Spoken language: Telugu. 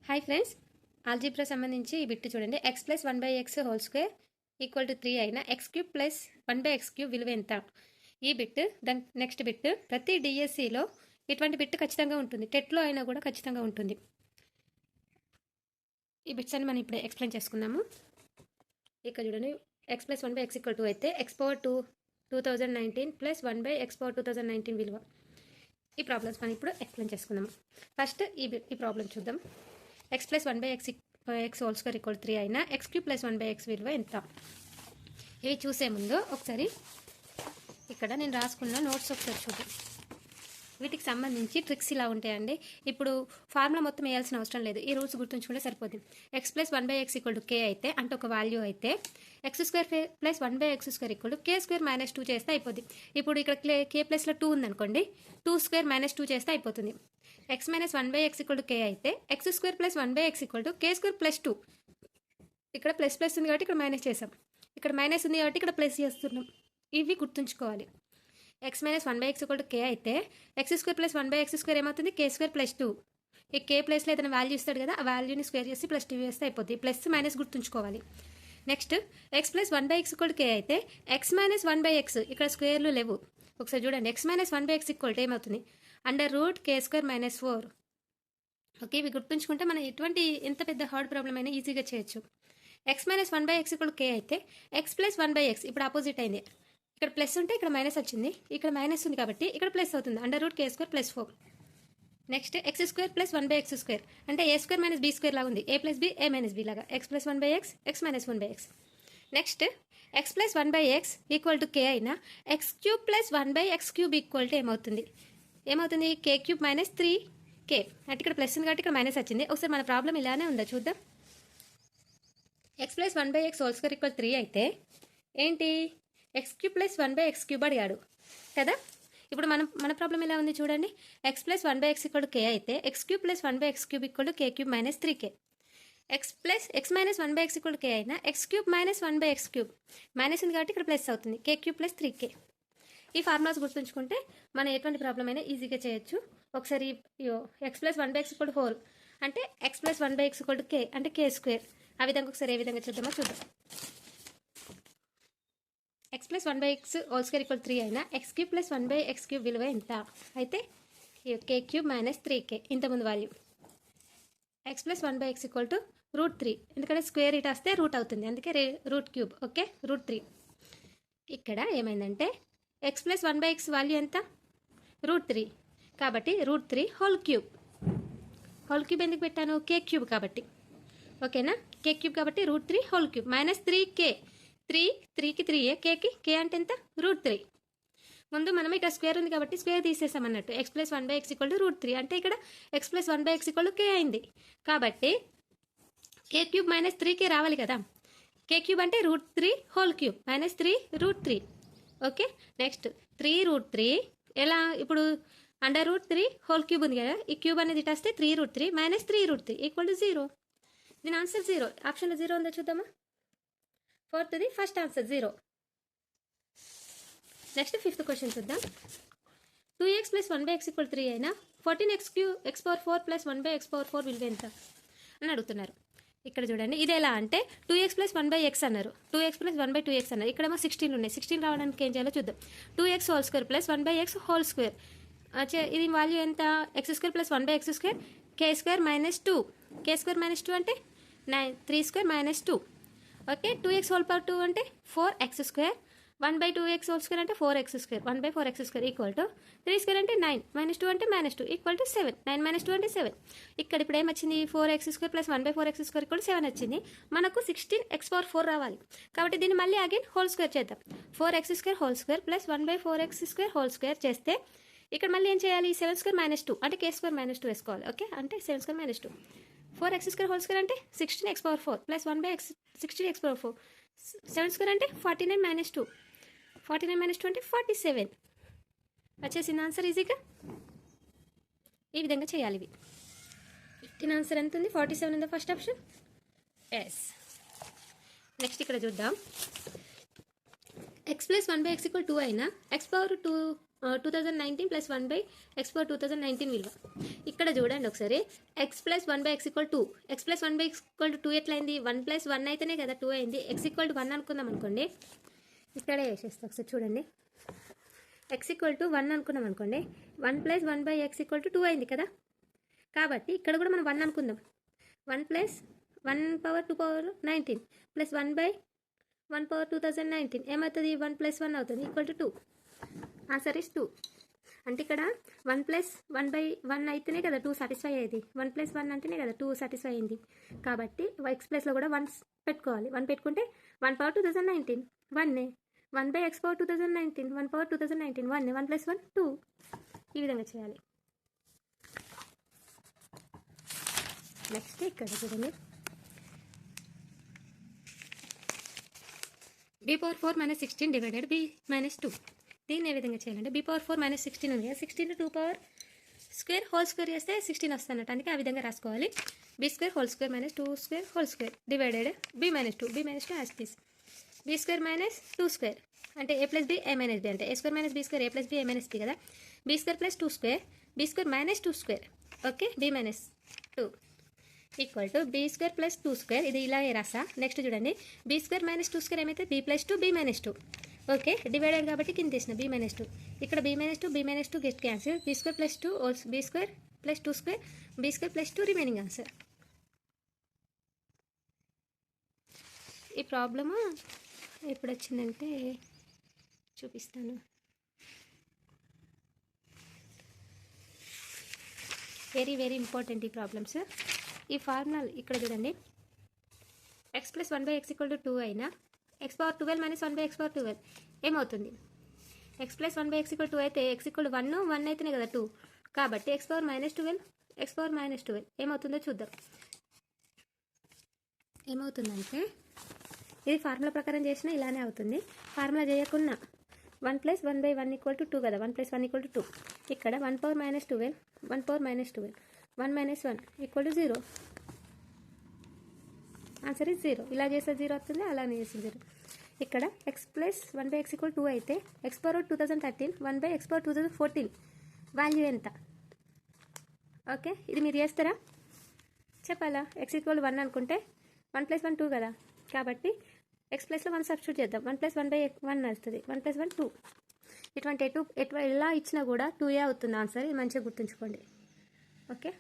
హాయ్ ఫ్రెండ్స్, ఆల్జీబ్రా సంబంధించి ఈ బిట్ చూడండి. x plus 1/x whole square equal to 3 అయినా x cube plus 1/x cube విలువ ఎంత? ఈ బిట్ దాని నెక్స్ట్ బిట్ ప్రతి డిఎస్సిలో ఇటువంటి బిట్ ఖచ్చితంగా ఉంటుంది. టెట్లో అయినా కూడా ఖచ్చితంగా ఉంటుంది. ఈ బిట్స్ అని మనం ఇప్పుడు ఎక్స్ప్లెయిన్ చేసుకుందాము. ఇక్కడ చూడండి, x plus 1/x equal to అయితే x power 2 2019 plus 1/x power 2019 విలువ. ఈ ప్రాబ్లమ్స్ మనం ఇప్పుడు ఎక్స్ప్లెయిన్ చేసుకుందాము. ఫస్ట్ ఈ ప్రాబ్లం చూద్దాం. x plus 1/x whole square equal 3 అయినా x క్యూబ్ ప్లస్ 1/x విలువ ఎంత? ఇవి చూసే ముందు ఒకసారి ఇక్కడ నేను రాసుకున్న నోట్స్ ఒకసారి చూద్దాం. వీటికి సంబంధించి ట్రిక్స్ ఇలా ఉంటాయండి. ఇప్పుడు ఫార్ములా మొత్తం వేయాల్సిన అవసరం లేదు, ఈ రూల్స్ గుర్తుంచుకుంటే సరిపోతుంది. x plus 1/x equal to k అయితే, అంటే ఒక వాల్యూ అయితే x square plus 1/x square equal to k square minus 2 చేస్తే అయిపోద్ది. ఇప్పుడు ఇక్కడ k ప్లస్లో 2 ఉందనుకోండి, 2 స్క్వేర్ మైనస్ 2 చేస్తే అయిపోతుంది. x minus 1/x equal to k అయితే x square plus 1/x equal to k square plus 2. ఇక్కడ ప్లస్ ప్లస్ ఉంది కాబట్టి ఇక్కడ మైనస్ చేసాం, ఇక్కడ మైనస్ ఉంది కాబట్టి ఇక్కడ ప్లస్ చేస్తున్నాం. ఇవి గుర్తుంచుకోవాలి. x minus 1/x equal to k అయితే x square plus 1/x square ఏమవుతుంది? k square plus 2. ఈ k ప్లేస్లో ఏదైనా వాల్యూ ఇస్తాడు కదా, ఆ వాల్యూని స్క్వేర్ చేసి ప్లస్ 2 వేస్తే అయిపోతుంది. ప్లస్ మైనస్ గుర్తుంచుకోవాలి. Next x plus 1/x equal to k అయితే x మైనస్ 1/x, ఇక్కడ స్క్వేర్లు లేవు. ఒకసారి చూడండి, x minus 1/x equal to ఏమవుతుంది? Under root k square minus 4. Okay, ఇవి గుర్తుంచుకుంటే మనం ఎటువంటి ఎంత పెద్ద హార్డ్ ప్రాబ్లం అయినా ఈజీగా చేయొచ్చు. x minus 1/x equal to k అయితే x ప్లస్ 1/x ఇప్పుడు ఆపోజిట్ అయింది. ఇక్కడ ప్లస్ ఉంటే ఇక్కడ మైనస్ వచ్చింది, ఇక్కడ మైనస్ ఉంది కాబట్టి ఇక్కడ ప్లస్ అవుతుంది. Under root k square plus 4. Next x square plus 1/x square అంటే a square minus b square లాగా ఉంది. a plus b a minus b లాగా x plus 1/x x minus 1/x. Next x plus 1/x equal to k అయినా x cube plus 1/x cube equal to ఏమవుతుంది? k cube minus 3k. అంటే ఇక్కడ ప్లస్ ఉంది కాబట్టి ఇక్కడ మైనస్ వచ్చింది. ఒకసారి మన ప్రాబ్లం ఇలానే ఉందా చూద్దాం. x plus 1/x whole square equal 3 అయితే ఏంటి? x cube plus 1/x cube అడిగాడు కదా. ఇప్పుడు మన ప్రాబ్లం ఎలా ఉంది చూడండి. x plus 1/x equal to k అయితే x cube plus 1/x cube equal to k cube minus 3k. x minus 1/x equal to k అయినా x cube minus 1/x cube minus ఉంది కాబట్టి ఇక్కడ ప్లస్ అవుతుంది. k cube plus 3k. ఈ ఫార్ములాస్ గుర్తుంచుకుంటే మనం ఎటువంటి ప్రాబ్లం అయినా ఈజీగా చేయొచ్చు. ఒకసారి x plus 1/x equal to 4 అంటే x plus 1/x equal to k అంటే k స్క్వేర్. ఆ విధంగా ఒకసారి ఏ విధంగా చూద్దామో చూద్దాం. x plus 1/x whole square equal 3 అయినా x cube plus 1/x cube విలువ ఎంత? అయితే k క్యూబ్ మైనస్ 3k ఇంతకుముందు value. x plus 1/x equal to root 3, ఎందుకంటే స్క్వేర్ ఇట్ వస్తే రూట్ అవుతుంది, అందుకే రూట్ క్యూబ్. Okay, route 3. ఇక్కడ ఏమైందంటే x ప్లస్ 1/x వాల్యూ ఎంత? రూట్ 3, కాబట్టి root 3 whole cube. Whole cube ఎందుకు పెట్టాను? k క్యూబ్ కాబట్టి. ఓకేనా, k క్యూబ్ కాబట్టి root 3 whole cube minus 3k. 3కి 3a, k అంటే ఎంత? రూట్ 3. ముందు మనం ఇక్కడ స్క్వేర్ ఉంది కాబట్టి స్క్వేర్ తీసేసాం అన్నట్టు. x plus 1/x equal to root 3 అంటే ఇక్కడ x plus 1/x equal to k అయింది. కాబట్టి k క్యూబ్ మైనస్ 3k రావాలి కదా. k క్యూబ్ అంటే root 3 whole cube minus 3 root 3. Okay, next 3 root 3 ఎలా? ఇప్పుడు అండర్ రూట్ 3 హోల్ క్యూబ్ ఉంది కదా, ఈ క్యూబ్ అనేది ఇటు వస్తే 3 root 3 minus 3 root 3 equal to 0. దీని ఆన్సర్ 0. ఆప్షన్లో 0 ఉందో చూద్దామా. ఫోర్త్ది first answer 0. Next fifth question చూద్దాం. 2x ప్లస్ 1/x ఈక్వల్ 3 అయినా 14x power 4 plus 1/x power 4 విలువ ఎంత అని అడుగుతున్నారు. ఇక్కడ చూడండి, ఇది ఎలా అంటే 2x ప్లస్ 1/x అన్నారు, 2x ప్లస్ 1/2x అన్నారు. ఇక్కడేమో 16 ఉన్నాయి. 16 రావడానికి ఏం చేయాలో చూద్దాం. 2x whole square plus 1/x whole square, ఇది వాల్యూ ఎంత? x square plus 1/x square k square minus 2. k square minus 2 అంటే 9, 3 square minus 2. Okay, 2x whole power 2 అంటే 4x square, 1/2x whole square అంటే 4x square, 1/4x square equal to 3 square అంటే 9 మైనస్ 2 అంటే మైనస్ 2 ఈక్వల్ టు 7. 9 మైనస్ 2 అంటే 7. ఇక్కడ ఇప్పుడు ఏమొచ్చింది? 4x square plus 1/4x square equal to 7 వచ్చింది. మనకు 16x పవర్ 4 రావాలి కాబట్టి దీన్ని మళ్ళీ అగైన్ హోల్ స్క్వేర్ చేద్దాం. 4x square whole square plus 1/4x square whole square చేస్తే ఇక్కడ మళ్ళీ ఏం చేయాలి? 7 స్క్వేర్ మైనస్ 2 అంటే k స్క్వేర్ మైనస్ 2 వేసుకోవాలి. ఓకే, అంటే 7 square minus 2. 4x square whole square అంటే 16x power 4 plus 1/x 16x power 4. 7 square అంటే 49 మైనస్ 2. 49 మైనస్ 2 అంటే 47. వచ్చేసింది ఆన్సర్ ఈజీగా. ఈ విధంగా చేయాలి ఇవి. దీని ఆన్సర్ ఎంత ఉంది? 47 ఉంది ఫస్ట్ ఆప్షన్. ఎస్. నెక్స్ట్ ఇక్కడ చూద్దాం. x ప్లస్ 1/x ఈక్వల్ 2 అయినా x పవర్ 2 2019 ప్లస్ 1/x/2019 విలువ. ఇక్కడ చూడండి ఒకసారి, x plus 1/x=2. x plus 1/x=2 ఎట్లయింది? 1 plus 1 అయితేనే కదా 2 అయింది. x=1 అనుకుందాం అనుకోండి, ఇక్కడే వేసేస్తాం ఒకసారి చూడండి. x=1 అనుకున్నాం అనుకోండి, 1 ప్లస్ 1/x=2 అయింది కదా. కాబట్టి ఇక్కడ కూడా మనం 1 అనుకుందాం. 1 ప్లస్ 1/2 ప్లస్ 1/1/2019 ఏమవుతుంది? 1 ప్లస్ 1 అవుతుంది, =2. Answer is 2. అంటే ఇక్కడ 1 ప్లస్ 1/1 అయితేనే కదా 2 సాటిస్ఫై అయ్యేది. 1 ప్లస్ 1 అంటేనే కదా 2 సాటిస్ఫై అయింది. కాబట్టి ఎక్స్ ప్లస్లో కూడా 1 పెట్టుకోవాలి. 1 పెట్టుకుంటే 1/2019 1 1/x/2019 1/2019 1 1 ప్లస్ 1 2. ఈ విధంగా చేయాలి. నెక్స్ట్ ఇక్కడ చూడండి, b⁴ - 16 / b - 2. దీన్ని ఏ విధంగా చేయాలంటే b⁴ - 16 ఉంది కదా, 16 2 పవర్ స్క్వేర్ హోల్ స్క్వేర్ చేస్తే 16 వస్తున్నట్టు, అందుకే ఆ విధంగా రాసుకోవాలి. b² whole square -2² whole square divided b - 2 as this. b² - 2² అంటే a plus b a minus b అంటే a² - b² a plus b a minus b కదా. b² plus 2² b² - 2², okay. b - 2 equal to b² plus 2². ఇది ఇలా రాసా. నెక్స్ట్ చూడండి, b² - 2² ఏమైతే b + 2 b - 2, ఓకే. డివైడెడ్ కాబట్టి కింద తీసిన b - 2. ఇక్కడ b - 2 get cancel. b² plus 2 b² plus 2² b² plus 2 remaining answer. ఈ ప్రాబ్లము ఎప్పుడు వచ్చిందంటే చూపిస్తాను. వెరీ వెరీ ఇంపార్టెంట్ ఈ ప్రాబ్లమ్స్. ఈ ఫార్ములా ఇక్కడ చూడండి, x ప్లస్ 1/x=2 అయినా x⁴12 - 1/x⁴12 ఏమవుతుంది? x ప్లస్ 1/x=2 అయితే x=1 1 అయితేనే కదా 2. కాబట్టి x⁻−12 ఏమవుతుందో చూద్దాం. ఏమవుతుందంటే ఇది ఫార్ములా ప్రకారం చేసినా ఇలానే అవుతుంది. ఫార్ములా చేయకుండా 1 + 1/1 = 2 కదా. 1 + 1 = 2. ఇక్కడ 1⁻−12 1⁻−12 1 - 1 = 0. Answer is 0. ఇలా చేస్తే 0 వస్తుంది, అలానే చేస్తే 0. ఇక్కడ x ప్లస్ 1/x=2 అయితే x⁻2013 1/x⁻2014 వాల్యూ ఎంత? ఓకే, ఇది మీరు చేస్తారా చెప్పాలా? x=1 అనుకుంటే 1 + 1 2 కదా. కాబట్టి x ప్లస్లో 1 సబ్స్టిట్యూట్ చేద్దాం. 1 + 1/1 వస్తుంది. 1 + 1 2. ఇటువంటి ఎలా ఇచ్చినా కూడా 2 అవుతుంది ఆన్సర్. ఇది మంచిగా గుర్తుంచుకోండి, ఓకే.